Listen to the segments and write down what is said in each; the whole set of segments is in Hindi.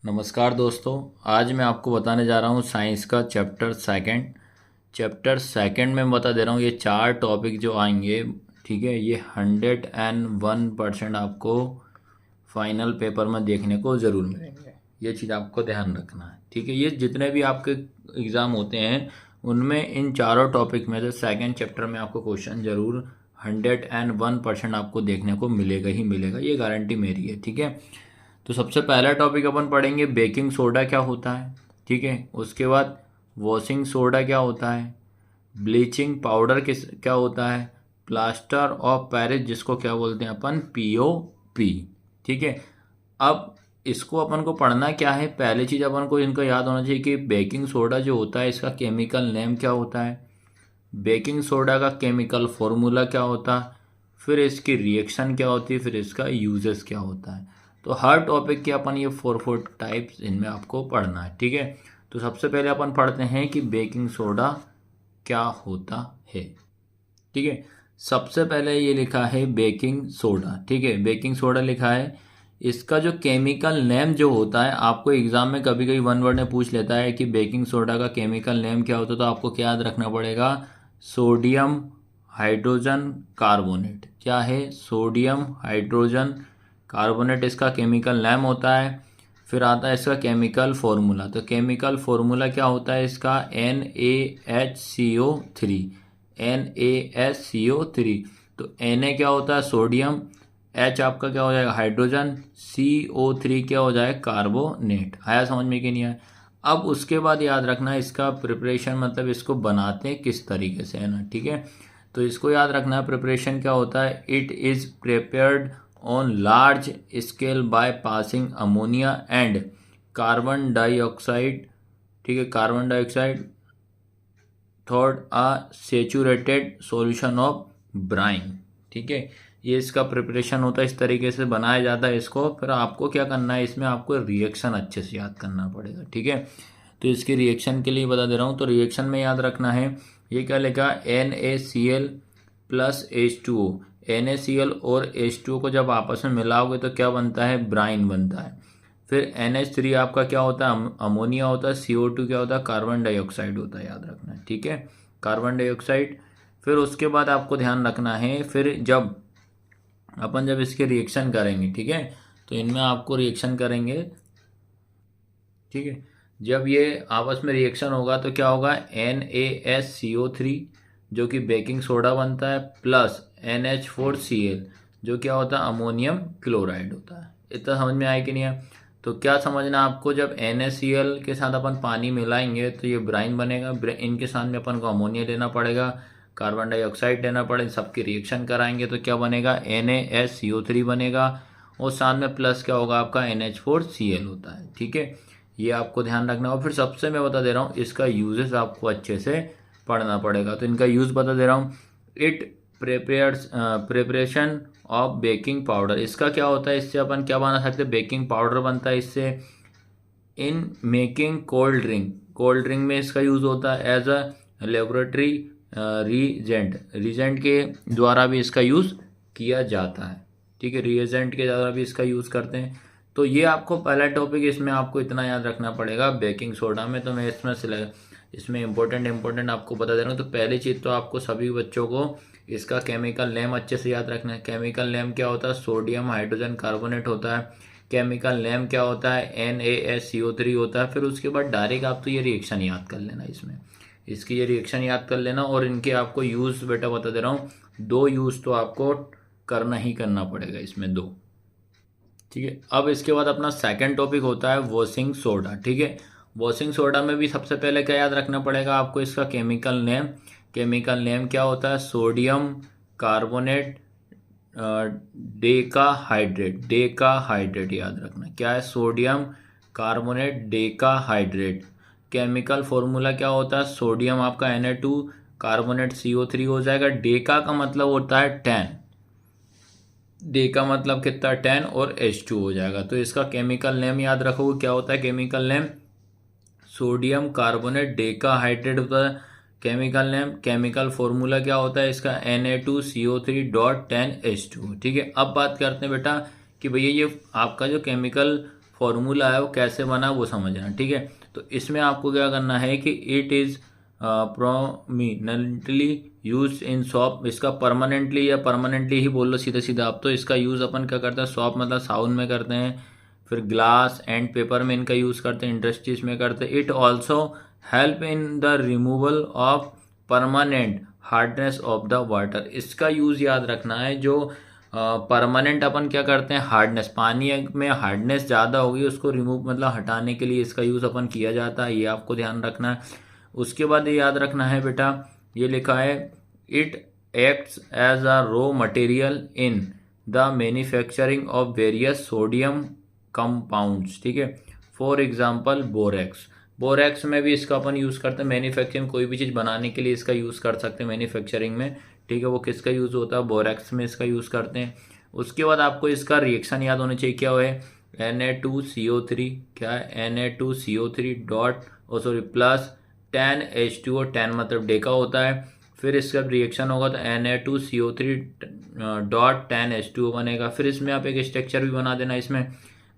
नमस्कार दोस्तों। आज मैं आपको बताने जा रहा हूँ साइंस का चैप्टर सेकंड में बता दे रहा हूँ। ये 4 टॉपिक जो आएंगे, ठीक है, ये 101% आपको फाइनल पेपर में देखने को ज़रूर मिलेंगे। ये चीज़ आपको ध्यान रखना है, ठीक है। ये जितने भी आपके एग्ज़ाम होते हैं उनमें इन चारों टॉपिक में से सेकंड चैप्टर में आपको क्वेश्चन ज़रूर 101% आपको देखने को मिलेगा ही मिलेगा, ये गारंटी मेरी है, ठीक है। तो सबसे पहला टॉपिक अपन पढ़ेंगे बेकिंग सोडा क्या होता है, ठीक है। उसके बाद वॉशिंग सोडा क्या होता है, ब्लीचिंग पाउडर क्या होता है, प्लास्टर ऑफ पेरिस जिसको क्या बोलते हैं अपन पीओपी, ठीक है। अब इसको अपन को पढ़ना क्या है, पहली चीज़ अपन को इनको याद होना चाहिए कि बेकिंग सोडा जो होता है इसका केमिकल नेम क्या होता है, बेकिंग सोडा का केमिकल फॉर्मूला क्या होता है, फिर इसकी रिएक्शन क्या होती है, फिर इसका यूजेस क्या होता है। तो हर टॉपिक के अपन ये 4 टाइप्स इनमें आपको पढ़ना है, ठीक है। तो सबसे पहले अपन पढ़ते हैं कि बेकिंग सोडा क्या होता है, ठीक है। सबसे पहले ये लिखा है बेकिंग सोडा, ठीक है, बेकिंग सोडा लिखा है। इसका जो केमिकल नेम जो होता है, आपको एग्जाम में कभी कभी वन वर्ड में पूछ लेता है कि बेकिंग सोडा का केमिकल नेम क्या होता है, तो आपको क्या याद रखना पड़ेगा, सोडियम हाइड्रोजन कार्बोनेट। क्या है, सोडियम हाइड्रोजन कार्बोनेट इसका केमिकल नेम होता है। फिर आता है इसका केमिकल फॉर्मूला। तो केमिकल फॉर्मूला क्या होता है इसका, NaHCO3, NaSCO3। तो Na क्या होता है, सोडियम, H आपका क्या हो जाएगा, हाइड्रोजन, CO3 क्या हो जाएगा, कार्बोनेट। आया समझ में कि नहीं आया। अब उसके बाद याद रखना इसका प्रिपरेशन, मतलब इसको बनाते हैं किस तरीके से, है ना, ठीक है। तो इसको याद रखना है प्रिपरेशन क्या होता है, it is prepared on large scale by passing ammonia and carbon dioxide, ठीक है, carbon dioxide third saturated solution of Bryan, ठीक है। ये इसका प्रिपरेशन होता है, इस तरीके से बनाया जाता है इसको। फिर आपको क्या करना है, इसमें आपको रिएक्शन अच्छे से याद करना पड़ेगा, ठीक है। तो इसके रिएक्शन के लिए बता दे रहा हूँ। तो रिएक्शन में याद रखना है, ये क्या लिखा, NaCl प्लस H2O। NaCl और H2O को जब आपस में मिलाओगे तो क्या बनता है, ब्राइन बनता है। फिर NH3 आपका क्या होता है, अमोनिया होता है। CO2 क्या होता है, कार्बन डाइऑक्साइड होता है, याद रखना है, ठीक है, कार्बन डाइऑक्साइड। फिर उसके बाद आपको ध्यान रखना है, फिर जब इसके रिएक्शन करेंगे, ठीक है, तो इनमें आपको रिएक्शन करेंगे, ठीक है। जब ये आपस में रिएक्शन होगा तो क्या होगा, NaSCO3 जो कि बेकिंग सोडा बनता है, प्लस NH4Cl जो क्या होता है, अमोनियम क्लोराइड होता है। इतना समझ में आया कि नहीं है। तो क्या समझना आपको, जब NaCl के साथ अपन पानी मिलाएंगे तो ये ब्राइन बनेगा। इनके साथ में अपन को अमोनिया लेना पड़ेगा, कार्बन डाइऑक्साइड लेना पड़ेगा, सबकी रिएक्शन कराएंगे तो क्या बनेगा, NaSCO3 बनेगा। और साथ में प्लस क्या होगा आपका, NH4Cl होता है, ठीक है। ये आपको ध्यान रखना हो। फिर सबसे मैं बता दे रहा हूँ, इसका यूजेस आपको अच्छे से पढ़ना पड़ेगा। तो इनका यूज़ बता दे रहा हूँ। It preparation of baking powder, इसका क्या होता है, इससे अपन क्या बना सकते हैं, बेकिंग पाउडर बनता है इससे। इन मेकिंग कोल्ड ड्रिंक में इसका यूज़ होता है एज अ लेबोरेटरी रीजेंट के द्वारा भी इसका यूज़ किया जाता है, ठीक है, रिएजेंट के द्वारा भी इसका यूज़ करते हैं। तो ये आपको पहला टॉपिक, इसमें आपको इतना याद रखना पड़ेगा बेकिंग सोडा में। तो मैं इसमें इंपॉर्टेंट आपको बता दे रहा हूँ। तो पहली चीज़ तो आपको सभी बच्चों को इसका केमिकल नेम अच्छे से याद रखना है। केमिकल नेम क्या होता है, सोडियम हाइड्रोजन कार्बोनेट होता है। केमिकल नेम क्या होता है, NaSCO3 होता है। फिर उसके बाद डायरेक्ट आप तो ये रिएक्शन याद कर लेना, इसकी ये रिएक्शन याद कर लेना। और इनके आपको यूज़ बेटा बता दे रहा हूँ, 2 यूज़ तो आपको करना ही करना पड़ेगा इसमें, 2, ठीक है। अब इसके बाद अपना सेकंड टॉपिक होता है वॉशिंग सोडा, ठीक है। वॉशिंग सोडा में भी सबसे पहले क्या याद रखना पड़ेगा आपको, इसका केमिकल नेम क्या होता है, सोडियम कार्बोनेट डेकाहाइड्रेट याद रखना। क्या है, sodium carbonate decahydrate. Chemical formula क्या होता है, सोडियम आपका Na2 कार्बोनेट CO3 हो जाएगा। डेका का मतलब होता है 10, डे का मतलब कितना, 10 और H2 हो जाएगा। तो इसका केमिकल नेम याद रखोगे, क्या होता है chemical name, sodium carbonate decahydrate होता है केमिकल नेम। केमिकल फॉर्मूला क्या होता है इसका, Na2CO3.10H2, ठीक है। अब बात करते हैं बेटा कि भैया ये आपका जो केमिकल फॉर्मूला है वो कैसे बना वो समझना, ठीक है। तो इसमें आपको क्या करना है कि it is prominently use in shop, इसका परमानेंटली या परमानेंटली ही बोल लो सीधा सीधा आप। तो इसका यूज़ अपन क्या करते हैं, शॉप मतलब साउन में करते हैं, फिर ग्लास एंड पेपर में इनका यूज़ करते हैं, इंडस्ट्रीज में करते हैं। It also help in the removal of permanent hardness of the water. इसका यूज़ याद रखना है, जो परमानेंट अपन क्या करते हैं, हार्डनेस, पानी में हार्डनेस ज़्यादा होगी उसको रिमूव मतलब हटाने के लिए इसका यूज़ अपन किया जाता है, ये आपको ध्यान रखना है। उसके बाद ये याद रखना है बेटा, ये लिखा है it acts as a raw material in the manufacturing of various sodium compounds, ठीक है। फॉर एग्जांपल बोरेक्स, बोरेक्स में भी इसका अपन यूज़ करते हैं मैन्युफैक्चरिंग, कोई भी चीज़ बनाने के लिए इसका यूज़ कर सकते हैं मैन्युफैक्चरिंग में, ठीक है। वो किसका यूज़ होता है, बोरेक्स में इसका यूज़ करते हैं। उसके बाद आपको इसका रिएक्शन याद होना चाहिए, क्या है Na2CO3, क्या है Na2CO3 dot sorry plus 10H2O, 10 मतलब डेका होता है। फिर इसका रिएक्शन होगा तो Na2CO3 डॉट 10H2O बनेगा। फिर इसमें आप एक स्ट्रक्चर भी बना देना, इसमें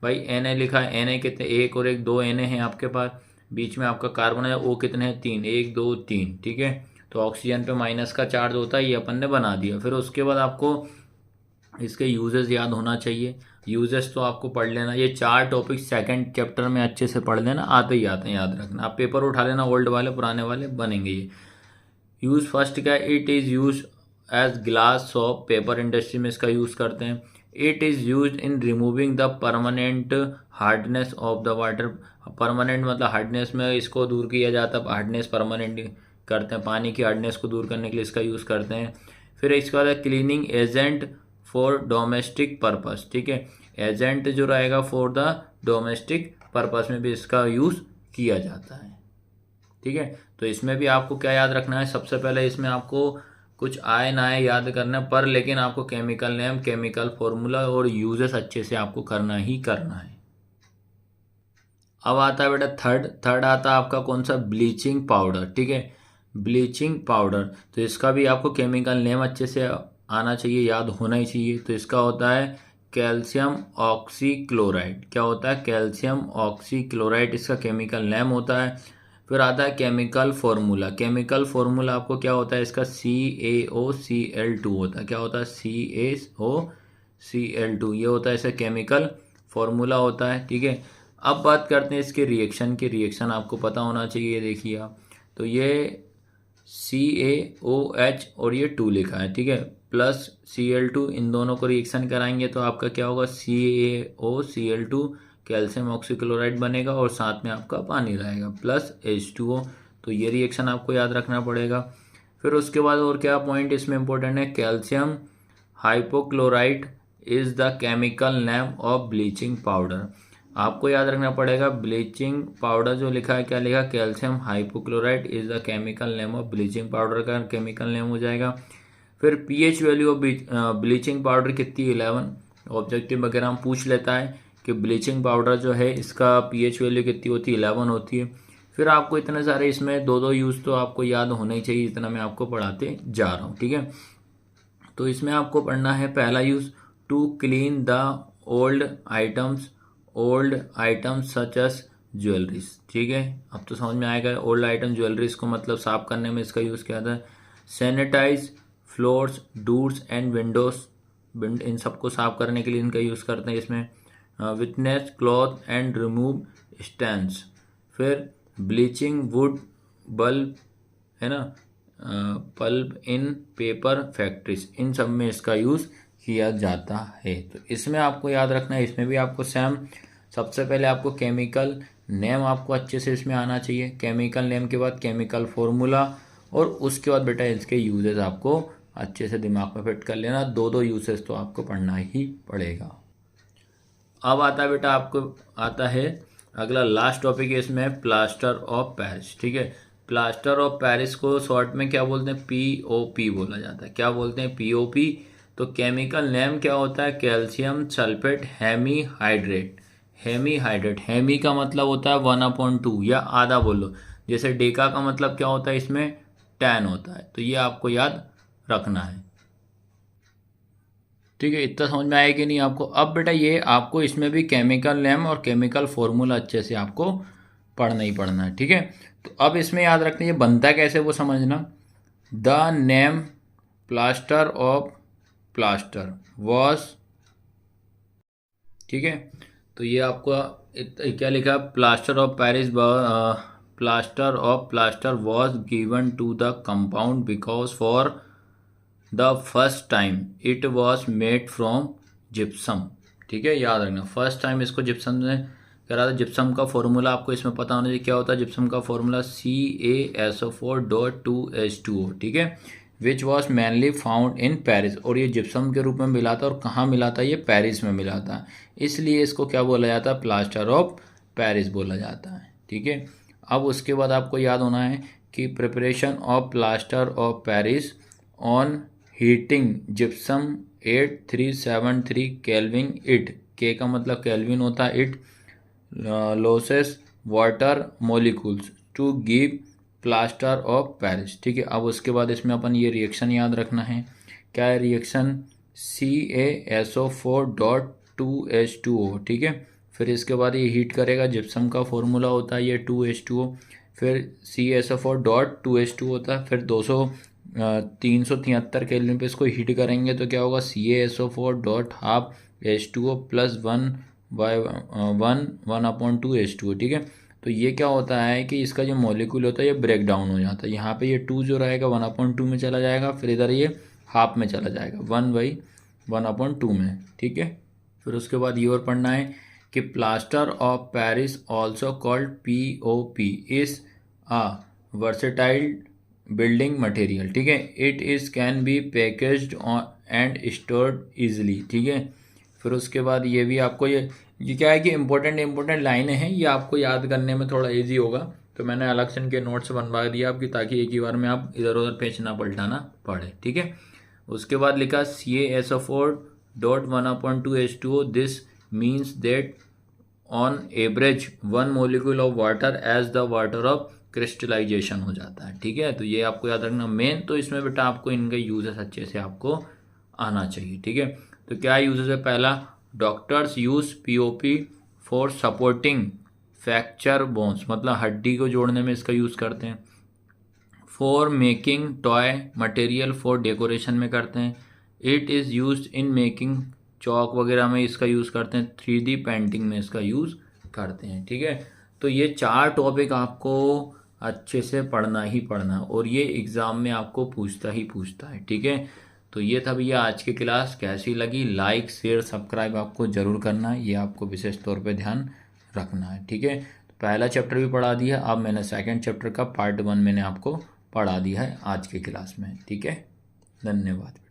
भाई Na लिखा है, Na कितने, एक और एक दो Na हैं आपके पास, बीच में आपका कार्बन है, O कितने हैं, 3, 1 2 3, ठीक है। तो ऑक्सीजन पे माइनस का चार्ज होता है, ये अपन ने बना दिया। फिर उसके बाद आपको इसके यूजेस याद होना चाहिए, यूजेस तो आपको पढ़ लेना, ये 4 टॉपिक सेकंड चैप्टर में अच्छे से पढ़ लेना, आते ही आते हैं, याद रखना। आप पेपर उठा लेना, ओल्ड वाले पुराने वाले बनेंगे ये। यूज़ फर्स्ट क्या है, it is use as glass soap, paper industry में इसका यूज़ करते हैं। It is use in removing the permanent hardness of the water, permanent मतलब हार्डनेस में इसको दूर किया जाता है, हार्डनेस परमानेंट करते हैं, पानी की हार्डनेस को दूर करने के लिए इसका यूज़ करते हैं। फिर इसके बाद cleaning agent for domestic purpose, ठीक है। एजेंट जो रहेगा फॉर द डोमेस्टिक पर्पस में भी इसका यूज़ किया जाता है, ठीक है। तो इसमें भी आपको क्या याद रखना है, सबसे पहले इसमें आपको कुछ आए ना आए याद करना है, पर लेकिन आपको केमिकल नेम, केमिकल फॉर्मूला और यूजेस अच्छे से आपको करना ही करना है। अब आता है बेटा थर्ड आता है आपका कौन सा, ब्लीचिंग पाउडर, ठीक है। ब्लीचिंग पाउडर, तो इसका भी आपको केमिकल नेम अच्छे से आना चाहिए, याद होना ही चाहिए। तो इसका होता है कैल्शियम ऑक्सीक्लोराइड, क्या होता है, कैल्शियम ऑक्सीक्लोराइड इसका केमिकल नेम होता है। फिर आता है केमिकल फॉर्मूला, केमिकल फॉर्मूला आपको क्या होता है इसका, CaOCl2 होता है, क्या होता है, CaOCl2, ये होता है इसका केमिकल फॉर्मूला होता है, ठीक है। अब बात करते हैं इसके रिएक्शन की, रिएक्शन आपको पता होना चाहिए, देखिए आप, तो ये CaOH और ये 2 लिखा है, ठीक है, प्लस Cl2, इन दोनों को रिएक्शन कराएंगे तो आपका क्या होगा, CaOCl2 कैल्शियम ऑक्सीक्लोराइड बनेगा और साथ में आपका पानी रहेगा प्लस H2O। तो ये रिएक्शन आपको याद रखना पड़ेगा। फिर उसके बाद और क्या पॉइंट इसमें इंपॉर्टेंट है, calcium hypochlorite is the chemical name of bleaching powder, आपको याद रखना पड़ेगा। ब्लीचिंग पाउडर जो लिखा है, क्या लिखा, calcium hypochlorite is the chemical name of bleaching powder का केमिकल नेम हो जाएगा। फिर pH value of bleaching powder कितनी, 11, ऑब्जेक्टिव वगैरह हम पूछ लेता है कि ब्लीचिंग पाउडर जो है इसका पीएच वैल्यू कितनी होती है, 11 होती है। फिर आपको इतने सारे इसमें दो यूज़ तो आपको याद होना ही चाहिए, इतना मैं आपको पढ़ाते जा रहा हूँ, ठीक है। तो इसमें आपको पढ़ना है पहला use, to clean the old items such as jewelleries, ठीक है। अब तो समझ में आएगा, ओल्ड आइटम ज्वेलरीज को मतलब साफ करने में इसका यूज़ किया था। Sanitise floors, doors and windows, इन सबको साफ करने के लिए इनका यूज़ करते हैं इसमें। Witness cloth and remove stands. फिर ब्लीचिंग वुड बल्ब, है ना, पल्प इन पेपर फैक्ट्रीज, इन सब में इसका यूज़ किया जाता है। तो इसमें आपको याद रखना है, इसमें भी आपको सेम, सबसे पहले आपको केमिकल नेम आपको अच्छे से इसमें आना चाहिए, केमिकल नेम के बाद केमिकल फॉर्मूला, और उसके बाद बेटा इसके यूजेस आपको अच्छे से दिमाग में फिट कर लेना, दो यूजेस तो आपको पढ़ना ही पड़ेगा। अब आता है बेटा आपको आता है अगला लास्ट टॉपिक है इसमें, प्लास्टर ऑफ पेरिस, ठीक है। प्लास्टर ऑफ पेरिस को शॉर्ट में क्या बोलते हैं, POP बोला जाता है, क्या बोलते हैं, POP। तो केमिकल नेम क्या होता है, calcium sulphate hemihydrate, hemihydrate, hemi का मतलब होता है 1/2 या आधा बोलो, जैसे डेका का मतलब क्या होता है इसमें 10 होता है, तो ये आपको याद रखना है। ठीक है, इतना समझ में आया कि नहीं आपको। अब बेटा ये आपको इसमें भी केमिकल नेम और केमिकल फॉर्मूला अच्छे से आपको पढ़ना ही पढ़ना है। ठीक है, तो अब इसमें याद रखना ये बनता कैसे वो समझना। The name plaster of plaster was, ठीक है, तो ये आपको क्या लिखा, plaster of Paris, plaster of plaster was given to the compound because for the first time it was made from gypsum. ठीक है, याद रखना फर्स्ट टाइम इसको जिप्सम ने करा था। जिप्सम का फॉर्मूला आपको इसमें पता होना चाहिए क्या होता है। जिप्सम का फॉर्मूला CaSO4.2H2O, ठीक है, which was mainly found in Paris. और ये जिप्सम के रूप में मिला था, और कहाँ मिला था, ये पेरिस में मिला था, इसलिए इसको क्या बोला जाता है, प्लास्टर ऑफ पेरिस बोला जाता है। ठीक है, अब उसके बाद आपको याद होना है कि preparation of plaster of Paris on heating gypsum 8373 kelvin it, के का मतलब केल्विन होता है, it loses water molecules to give plaster of Paris. ठीक है, अब उसके बाद इसमें अपन ये रिएक्शन याद रखना है। क्या है रिएक्शन, CaSO4.2H2O। ठीक है, फिर इसके बाद ये हीट करेगा, जिप्सम का फॉर्मूला होता है ये 2H2O, फिर CaSO4.2H2 होता है, फिर 373 केल्विन पे इसको हीट करेंगे तो क्या होगा, CaSO4.12H2O प्लस 1/2H2O। ठीक है, तो ये क्या होता है कि इसका जो मॉलिक्यूल होता है ये ब्रेक डाउन हो जाता है। यहाँ पे ये 2 जो रहेगा 1/2 में चला जाएगा, फिर इधर ये हाफ में चला जाएगा 1/1/2 में। ठीक है, फिर उसके बाद ये और पढ़ना है कि plaster of Paris also called POP is a versatile building material. ठीक है, it is can be packaged and stored easily. ठीक है, फिर उसके बाद ये भी आपको ये क्या है कि इंपॉर्टेंट लाइनें हैं, ये आपको याद करने में थोड़ा इजी होगा, तो मैंने अलग से इनके नोट्स बनवा दिया आपकी, ताकि एक ही बार में आप इधर उधर पेज ना पलटाना पड़े। ठीक है, उसके बाद लिखा CaSO4.1/2H2O, this means that on average 1 molecule of water as the water of crystallisation हो जाता है। ठीक है, तो ये आपको याद रखना मेन, तो इसमें बेटा आपको इनके यूजेस अच्छे से आपको आना चाहिए। ठीक है, तो क्या यूजेस है, पहला doctors use POP for supporting fracture bones, मतलब हड्डी को जोड़ने में इसका यूज़ करते हैं। For making toy material for decoration में करते हैं। It is use in making, chalk वगैरह में इसका यूज़ करते हैं। 3D पेंटिंग में इसका यूज़ करते हैं। ठीक है, तो ये 4 टॉपिक आपको अच्छे से पढ़ना ही पढ़ना, और ये एग्ज़ाम में आपको पूछता ही पूछता है। ठीक है, तो ये था भैया आज की क्लास, कैसी लगी, लाइक शेयर सब्सक्राइब आपको ज़रूर करना है, ये आपको विशेष तौर पे ध्यान रखना है। ठीक है, तो पहला चैप्टर भी पढ़ा दिया, अब मैंने सेकंड चैप्टर का पार्ट 1 मैंने आपको पढ़ा दिया है आज की क्लास में। ठीक है, धन्यवाद।